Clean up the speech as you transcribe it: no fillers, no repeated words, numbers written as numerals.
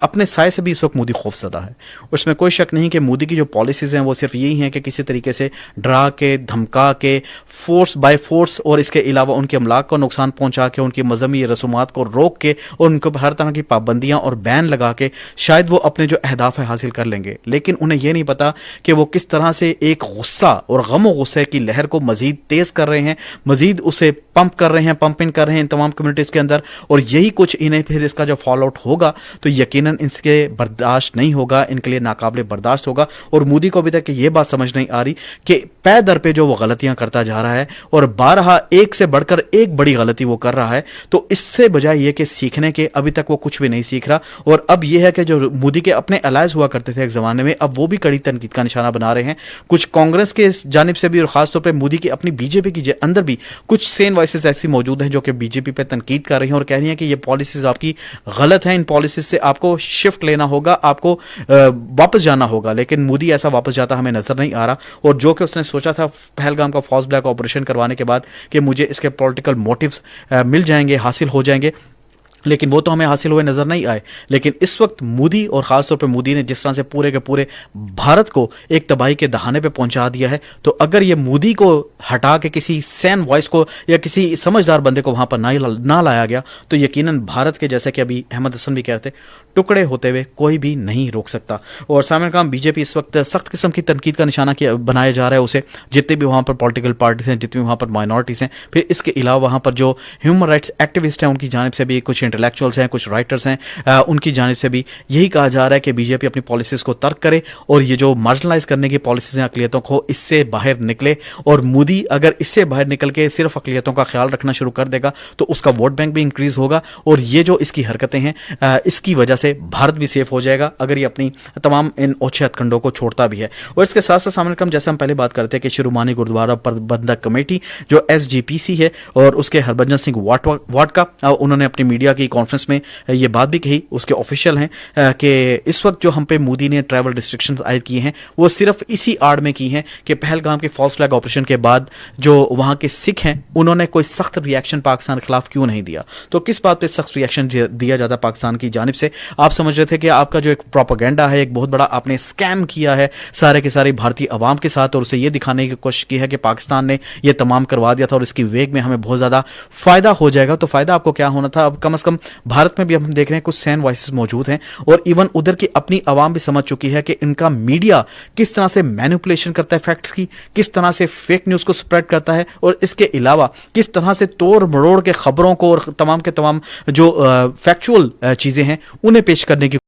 اپنے سائے سے بھی اس وقت مودی خوف زدہ ہے. اس میں کوئی شک نہیں کہ مودی کی جو پالیسیز ہیں وہ صرف یہی ہیں کہ کسی طریقے سے ڈرا کے, دھمکا کے, فورس بائی فورس اور اس کے علاوہ ان کے املاک کو نقصان پہنچا کے, ان کی مذہبی رسومات کو روک کے اور ان کو ہر طرح کی پابندیاں اور بین لگا کے شاید وہ اپنے جو اہداف ہے حاصل کر لیں گے. لیکن انہیں یہ نہیں پتا کہ وہ کس طرح سے ایک غصہ اور غم و غصے کی لہر کو مزید تیز کر رہے ہیں, مزید اسے پمپ کر رہے ہیں, پمپنگ کر رہے ہیں ان تمام کمیونٹیز کے اندر, اور یہی کچھ انہیں پھر اس کا جو فال آؤٹ ہوگا تو یقیناً اس کے برداشت نہیں ہوگا, ان کے لیے ناقابل برداشت ہوگا. اور مودی کو ابھی تک یہ بات سمجھ نہیں آ رہی کہ پے در پہ جو وہ غلطیاں کرتا جا رہا ہے اور بارہا ایک سے بڑھ کر ایک بڑی غلطی وہ کر رہا ہے, تو اس سے بجائے یہ کہ سیکھنے کے ابھی تک وہ کچھ بھی نہیں سیکھ رہا. اور اب یہ ہے کہ جو مودی کے اپنے الائز ہوا کرتے تھے ایک زمانے میں, اب وہ بھی کڑی تنقید کا نشانہ بنا رہے ہیں. کچھ کانگریس کے جانب سے بھی اور خاص طور پہ مودی کی اپنی بی جے پی کے اندر بھی کچھ سین وائسز ایسی موجود ہیں جو کہ بی جے پی پہ تنقید کر رہی ہیں اور کہہ رہی ہیں کہ یہ پالیسیز آپ کی غلط ہیں, ان پالیسیز سے آپ کو شفٹ لینا ہوگا, آپ کو واپس جانا ہوگا. لیکن مودی ایسا واپس جاتا ہمیں نظر نہیں آ رہا, اور جو کہ اس نے سوچا تھا پہلگام کا فالس بلیک آپریشن کروانے کے بعد کہ مجھے اس کے پولیٹیکل موٹیوز مل جائیں گے, حاصل ہو جائیں گے, لیکن وہ تو ہمیں حاصل ہوئے نظر نہیں آئے. لیکن اس وقت مودی اور خاص طور پہ مودی نے جس طرح سے پورے کے پورے بھارت کو ایک تباہی کے دہانے پہ پہنچا دیا ہے, تو اگر یہ مودی کو ہٹا کے کسی سین وائس کو یا کسی سمجھدار بندے کو وہاں پر نہ لایا گیا تو یقیناً بھارت کے, جیسے کہ ابھی احمد حسن بھی کہتے, ٹکڑے ہوتے ہوئے کوئی بھی نہیں روک سکتا. اور سامنے کام بی جے پی اس وقت سخت قسم کی تنقید کا نشانہ بنایا جا رہا ہے اسے, جتنے بھی وہاں پر پولیٹیکل پارٹیز ہیں, جتنے بھی وہاں پر مائنورٹیز ہیں, پھر اس کے علاوہ وہاں پر جو ہیومن رائٹس ایکٹیوسٹ ہیں ان کی جانب سے بھی, کچھ انٹلیکچوئلس ہیں, کچھ رائٹرز ہیں, ان کی جانب سے بھی یہی کہا جا رہا ہے کہ بی جے پی اپنی پالیسیز کو ترک کرے اور یہ جو مارجنلائز کرنے کی پالیسیز ہیں اقلیتوں کو, اس سے باہر نکلے. اور مودی اگر اس سے باہر نکل کے صرف اقلیتوں کا خیال رکھنا شروع کر دے گا تو اس کا ووٹ بینک بھی انکریز ہوگا, اور یہ جو اس کی حرکتیں ہیں اس کی وجہ سے بھارت بھی سیف ہو جائے گا اگر یہ اپنی تمام ان اوچھے ہتھ کنڈوں کو چھوڑتا بھی ہے. اور اس کے ساتھ ساتھ سامنے جیسے ہم پہلے بات کرتے ہیں کہ شرومانی گردوارہ پربندھک کمیٹی جو ایس جی پی سی ہے اور اس کے ہربھجن سنگھ واٹکا, انہوں نے اپنی میڈیا کی کانفرنس میں یہ بات بھی کہی, اس کے آفیشیل ہیں, کہ اس وقت جو ہم پہ مودی نے ٹریول ریسٹرکشنز عائد کیے ہیں وہ صرف اسی آڑ میں کی ہیں کہ پہلگام کے فالس فلیگ آپریشن کے بعد جو وہاں کے سکھ ہیں انہوں نے کوئی سخت ری ایکشن پاکستان کے خلاف کیوں نہیں دیا. تو کس بات پہ سخت ری ایکشن دیا جاتا پاکستان کی جانب سے؟ آپ سمجھ رہے تھے کہ آپ کا جو ایک پروپیگنڈا ہے, ایک بہت بڑا آپ نے اسکیم کیا ہے سارے کے سارے بھارتی عوام کے ساتھ, اور اسے یہ دکھانے کی کوشش کی ہے کہ پاکستان نے یہ تمام کروا دیا تھا اور اس کی ویگ میں ہمیں بہت زیادہ فائدہ ہو جائے گا. تو فائدہ آپ کو کیا ہونا تھا؟ اب کم از کم بھارت میں بھی ہم دیکھ رہے ہیں کچھ سین وائسز موجود ہیں, اور ایون ادھر کی اپنی عوام بھی سمجھ چکی ہے کہ ان کا میڈیا کس طرح سے مینیپولیشن کرتا ہے فیکٹس کی, کس طرح سے فیک نیوز کو سپریڈ کرتا ہے, اور اس کے علاوہ کس طرح سے توڑ مروڑ کے خبروں کو اور تمام کے تمام جو فیکچوئل چیزیں ہیں انہیں پیش کرنے کی